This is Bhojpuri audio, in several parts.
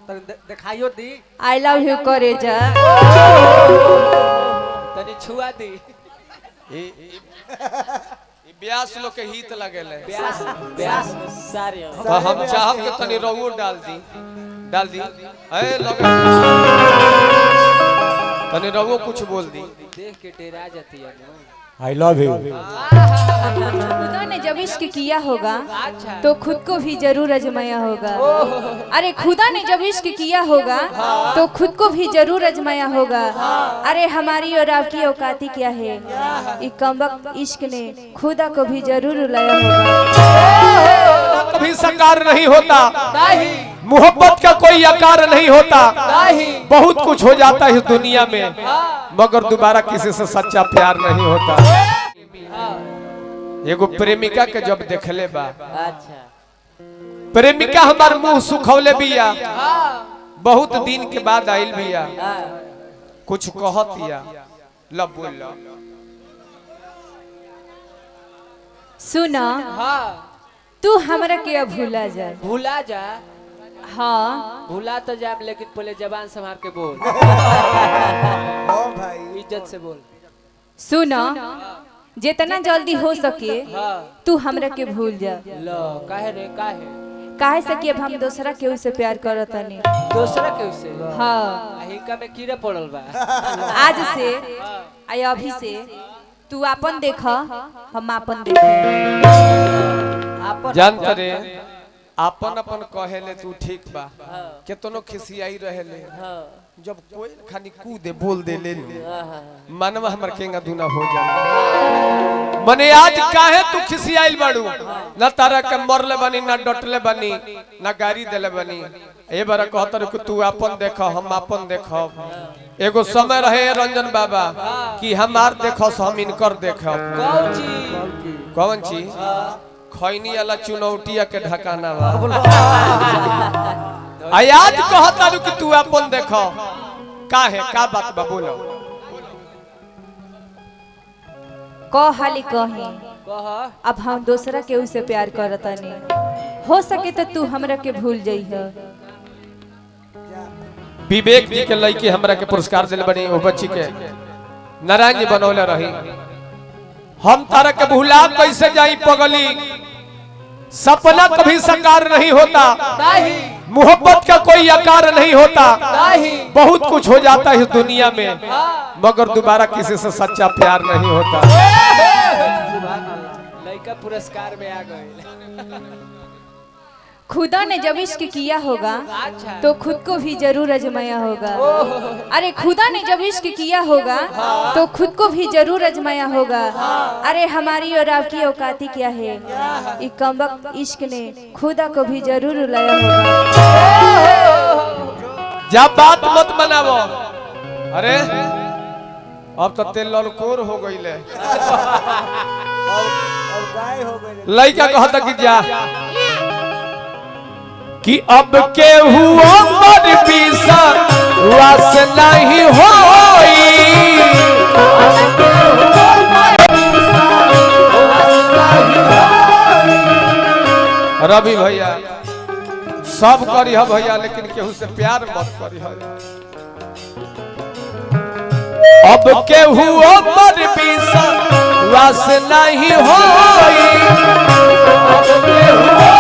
दिखाइयो दी। आई लव यू करे जा तनी छुआ दी। ब्यास लोग के हित लगेले। ब्यास ब्यास सारे तो हम चाहब के तनी रहुओ डाल दी ए लगे तनी रहुओ कुछ बोल दी। देख के डेरा जाती है ना। I love you. खुदा ने जब इश्क किया होगा तो खुद को भी जरूर आजमाया होगा। अरे खुदा ने जब इश्क किया होगा तो खुद को भी जरूर आजमाया होगा। अरे हमारी और आपकी औकाती क्या है, इस कमबख्त इश्क ने खुदा को भी जरूर रुलाया होगा। कभी साकार नहीं होता, मोहब्बत का कोई आकार नहीं होता। बहुत कुछ हो जाता है इस दुनिया में, मगर दोबारा किसी से सच्चा प्यार नहीं होता। एगो प्रेमिका के जब देखले बा, अच्छा प्रेमिका हमार मुंह सुखौले बिया, बहुत दिन के बाद आइल बिया, कुछ कहतिया लब बोल। सुना तू हमरा के अब भूला जा। भूला जा। हाँ भूला तो जाब, लेकिन पहले जबान संभाल के बोल। भाई इज्जत से बोल। सुना जितना जल्दी हो सके तू हमरा के भूल जा। लो काहे रे काहे? काहे से कि अब हम दूसरा केहू से प्यार करतनी। दूसरा के उसे? हाँ हिंका में कीड़ा पड़ल बा। आज से आई अभी से तू अपन देख, हम अपन देख। जानते रे अपन अपन कहेले तू ठीक बा, केतनो खिसियाई रहेले, जब कोई खानी कूदे बोल दे ले मनवा हमर केंगा दुना हो जाए। मने आज काहे तू खिसियाइल बाड़ू? ना तारा के मरले बनी, ना डटले बनी, ना गाड़ी देले बनी। ए बार कहतर कि तू अपन देख, हम अपन देखब। एगो समय रहे रंजन बाबा कि हमार देखस हम इनकर देखब। कौन चीज? खैनी वाला चुनौतिया के ढकाना बा। आज कहता कि तू अपन देखो, काहे का बात बा बोलो। हाली कही अब हम दूसरा केहू से प्यार करतनी। हो सके तो तू हमरा के भूल जइह। विवेक जी के लड़की हमरा के पुरस्कार दिल बनी, वो बच्ची के नारायण जी बनौले रही। हम तारा के भूला कैसे जाई पगली, सपना कभी साकार नहीं होता, मोहब्बत का कोई आकार नहीं होता। बहुत कुछ हो जाता है इस दुनिया में, मगर दोबारा किसी से सच्चा प्यार नहीं होता। लड़का पुरस्कार में आ गए। खुदा ने जब इश्क किया होगा तो खुद को भी जरूर आजमाया होगा। अरे खुदा ने जब इश्क किया होगा तो खुद को भी जरूर आजमाया होगा। अरे हमारी और आपकी औकाती क्या है, इस कमबख्त इश्क ने खुदा को भी जरूर रुलाया होगा। जब बात मत बनावो। अरे अब तो तेल ललकोर हो गईले। लड़का कहता कि जा कि अब के हुआ मर पीसा वास नहीं होई। रवि भैया सब करी है भैया, लेकिन केहू से प्यार मत करी है। अब के हुआ मर पीसा वास नहीं होई। अब के हुआ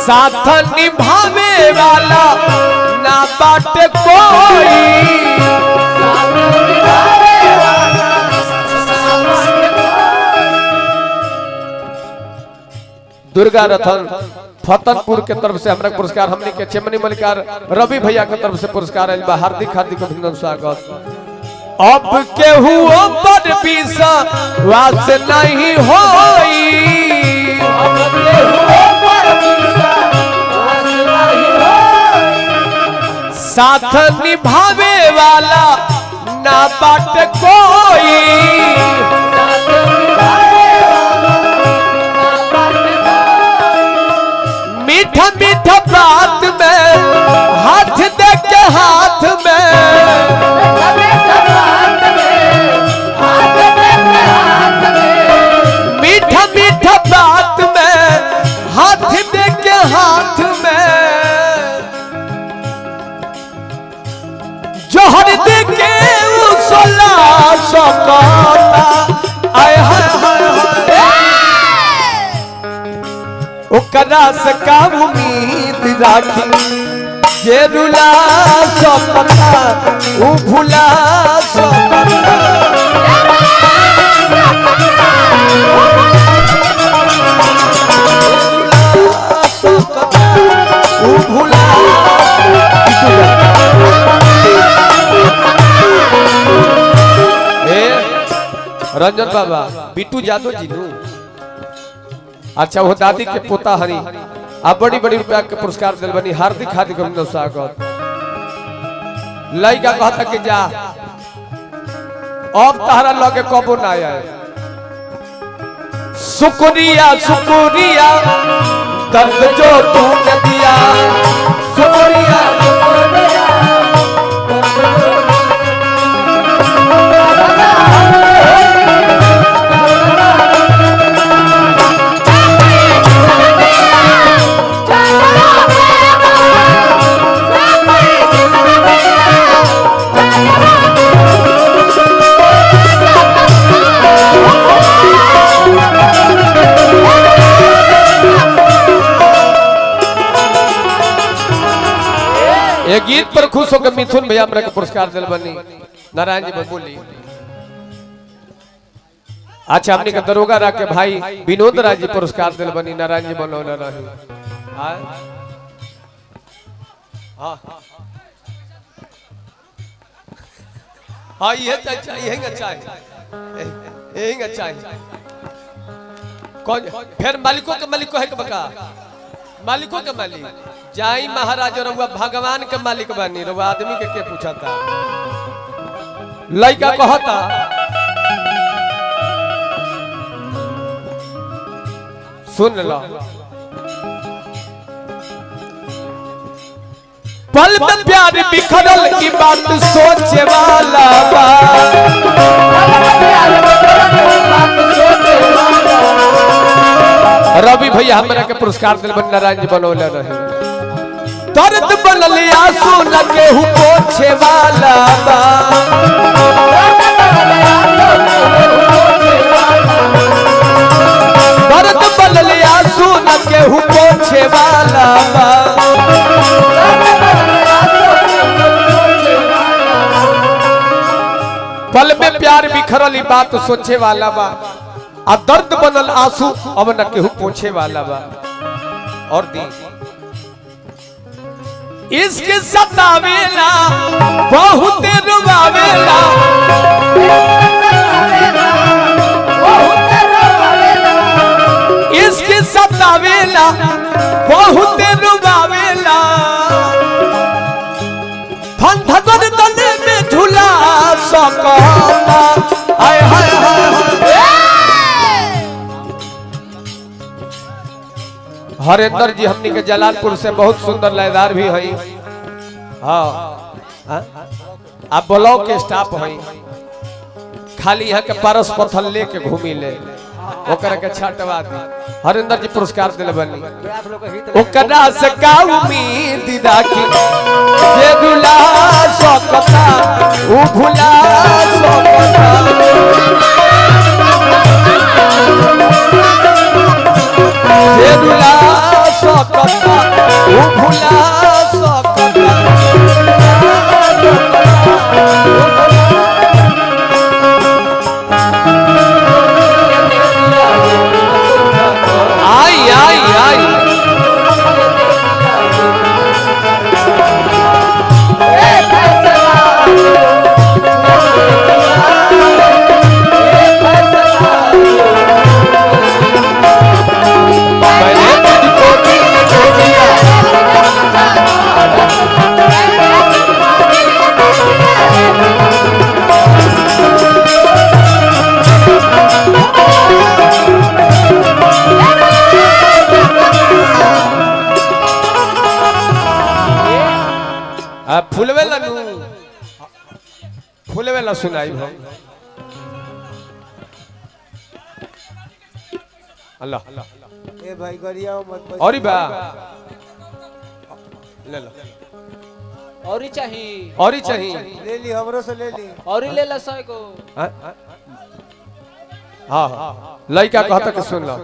साथ निभावे वाला ना बाटे कोई। दुर्गा रतन फतनपुर के तरफ से हमरा पुरस्कार, हमने के चेमनी मलिकार रवि भैया के तरफ से पुरस्कार आइल बा। हार्दिक हार्दिक अभिनंदन स्वागत। अब के हुआ बड़ पीसा वास नहीं होई। साथ निभावे वाला ना बाट कोई। मीठा मीठा बात में हाथ दे के हाथ में, मीठा मीठा बात में हाथ सकता आय हाय हाय ओकरा से का उम्मीद राखी जे रुला सकता उ भुला सकता भुला रंजन बाबा बिट्टू यादव जी नु अच्छा वो दादी के पोता हरी आप बड़ी बड़ी रुपया के पुरस्कार दिल बनी हार्दिक हार्दिक अभिनंदन स्वागत लड़का कहता कि जा अब तहरा लगे कबो ना आए शुक्रिया शुक्रिया दर्द जो तूने दिया शुक्रिया शुक्रिया एक गीत पर खुश होकर मिथुन भैया हमरा के पुरस्कार दिल बनी नारायण जी बोली अच्छा हमने के दरोगा रा के भाई विनोद राज जी पुरस्कार दिल बनी नारायण जी बनौले रही हां हां ये चाहिए यही चाहिए कौन फिर मालिकों के मालिक को है के बका मालिकों के मालिक जाई महाराज रउआ भगवान के मालिक बनी रउआ आदमी के पूछता लड़का कहता सुन लो पल में प्यार बिखरल की बात सोचे वाला बा रवि भैया हमरा के पुरस्कार दिल बन नारायण जी बनौले रहे दर्द बनल आंसू न केहू पोछे वाला बा दर्द बनल आंसू न केहू पोछे वाला बा पल में प्यार बिखरल बात सोचे वाला बा आ दर्द बनल आंसू अब न केहू पोछे वाला बा और दी इसके सतावेला बहुत रुवावेला इसके सतावेला बहुत रुवावेला फंधगन तले में झूला सकता हाय हाय हरेंद्र जी हमनी के जलालपुर से बहुत सुंदर लयदार भी हई हाँ आप ब्लॉक के स्टाफ हई खाली यहाँ के पारस पत्थर लेके घूमी ले ओकरा के छटवा दी हरेंद्र जी पुरस्कार दिले बनी ओकरा से का उम्मीद राखी जे दुला सकता उ भुला सकता जे दुला सकता उ भुला सकता आई आई आई फुलवेला सुनाई भाई अल्लाह ए भाई गरिया मत और बा ले लो और ही चाहिए और ही चाहिए ले ली हमरो से ले ली और ही ले ला 100 को हाँ? हाँ लड़का कहता कि सुन लो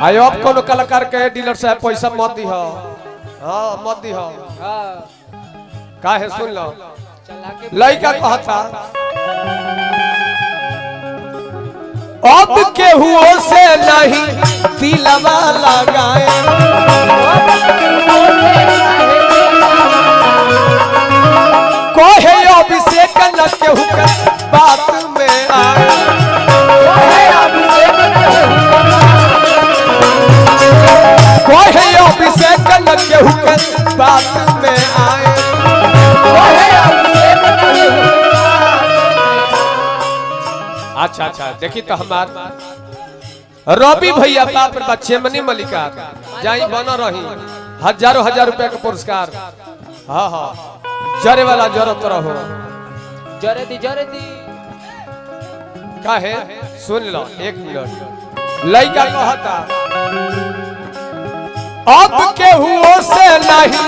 आयो अब कोनो कलाकार के डीलर साहब पैसा मत दी हो हाँ मत दी हो हाँ काहे सुन लो चला के लड़का कहता अब केहू से नहीं दिलवा लगाए कोहे अभिषेक न केहू के बात में आए कोहे अभिषेक न केहू के बात में आए अच्छा अच्छा देखी तो हमार रवि भैया बाप रे बच्चे मनी मलिका जाई बना रही हजारों हजार रुपया का पुरस्कार हाँ हाँ जरे वाला जरूरत रहो जरे दी काहे सुन लो एक मिनट लड़का कहता अब केहू से नहीं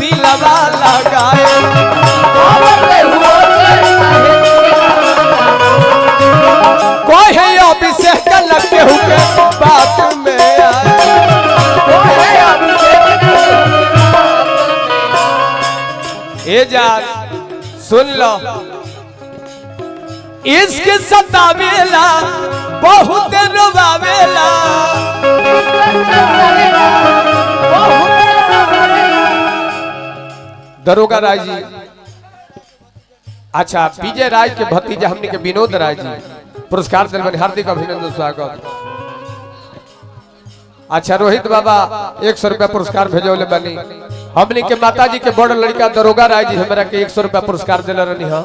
दिलवा लगाए कोई अभिषेक न केहू के बात में आए ए जान सुन लो इश्क सतावेला बहुत रोवावेला दरोगा राय जी अच्छा विजय राय के भतीजा हमने के विनोद राय जी पुरस्कार दिल बने हार्दिक अभिनंदन स्वागत अच्छा रोहित बाबा 100 रुपया पुरस्कार भेजोले बनी हमने के माता जी के बड़ लड़का दरोगा राय जी हमरा के 100 रुपया पुरस्कार दिला रहनी हां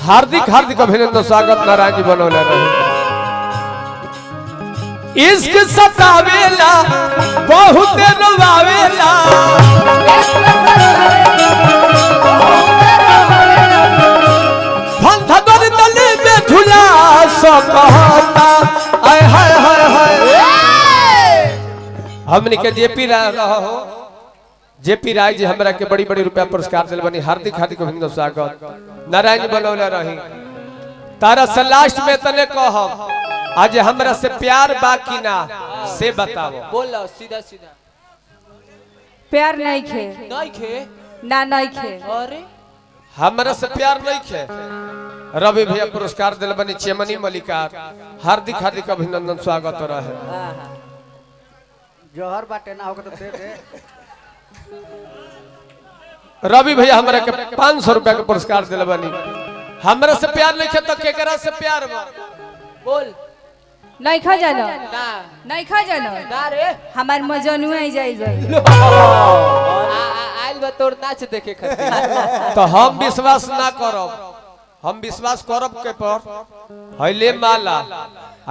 हार्दिक हार्दिक अभिनंदन स्वागत नारायण जी बनौले रहे इश्क सतावेला बहुत रोवावेला फंधगर तले में झूला सकता आय हाय हाय हाय हमने के जेपी राय हो जेपी राय जी हमरा के बड़ी बड़ी रुपया पुरस्कार दिल बनी हार्दिक हार्दिक अभिनंदन स्वागत नारायण बनौले रही तारा से लास्ट में तने कहब आज हमरा से प्यार बाकी ना से बताओ बोलो सीधा सीधा प्यार नहीं खे नहीं खे ना नहीं खे अरे हमरा से प्यार नहीं खे रवि भैया पुरस्कार दिल बनी चेमनी मलिकार हार्दिक हार्दिक अभिनंदन स्वागत रहे जहर बाटे ना होगा तो दे दे रवि भैया हमरा के 500 रुपया के पुरस्कार दिल बनी हमरा से प्यार नहीं खे तो केकरा से प्यार बा बोल नहीं खा जानो ना नहीं खा जानो ना रे हमार मजनू आई जाई आइल बा तोर नाच देखे खातिर तो हम विश्वास ना करब हम विश्वास करब के पर हइले माला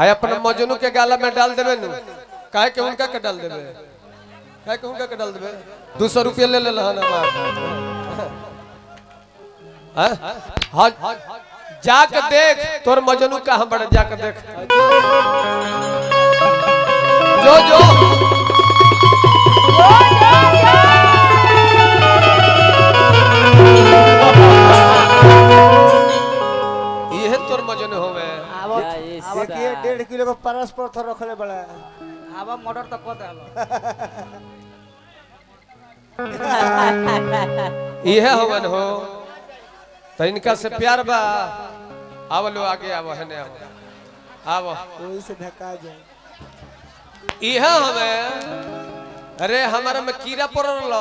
आय अपन मजनू के गाला में डाल देबे नु काहे के उनका के डाल देबे काहे के उनका के डाल देबे 200 रुपया ले ले हन हां हां जाके देख तोर मजनू कहां बड़ा जाके देख जो जो ये तोर मजनू होवे देखिए 1.5 किलो का परस्पर थर रखले बड़ा आवा मर्डर तक को देलो ये होवन हो तो इनका से प्यार बा आवलो आगे आवो है ने आवो कोई से धक्का जाए इहा हमें अरे हमारा में कीड़ा पड़ल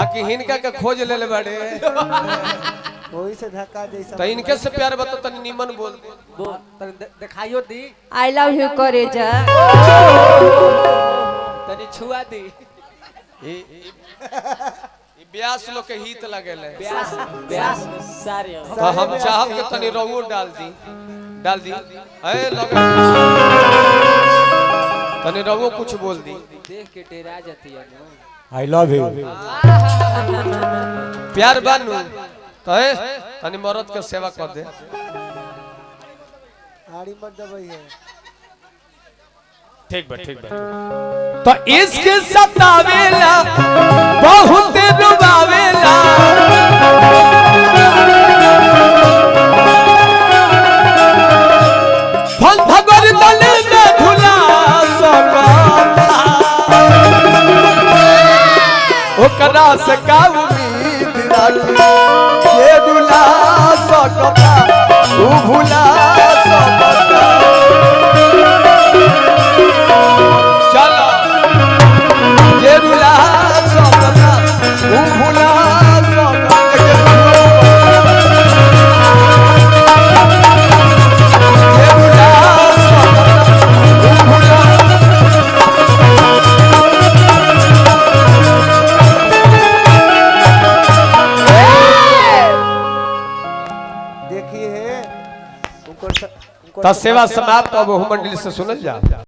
आके हिनका के खोज ले ले बड़े कोई से धक्का जैसा तो इनके से प्यार बता तनी निमन बोल दिखाइयो दी आई लव यू करे जा तनी छुआ दी ई ब्यास लोग के हित लगेले ब्यास ब्यास सारे तो हम चाहब के तनी रवो डाल दी ए लगे तनी रवो कुछ बोल दी देख के डेरा जाती है ना आई लव यू प्यार बानू तो है तनी मरद के सेवा कर दे आड़ी मत दबाई है ठीक बा तो इश्क सतावेला बहुत रुबावेला से का उम्मीद राखी ये रुला सकता तू भुला सकता चलो ये रुला सकता तू भुला सकता ये रुला सकता तू भुला देखिए है तब सेवा समाप्त अब मंडली से सुनल जा।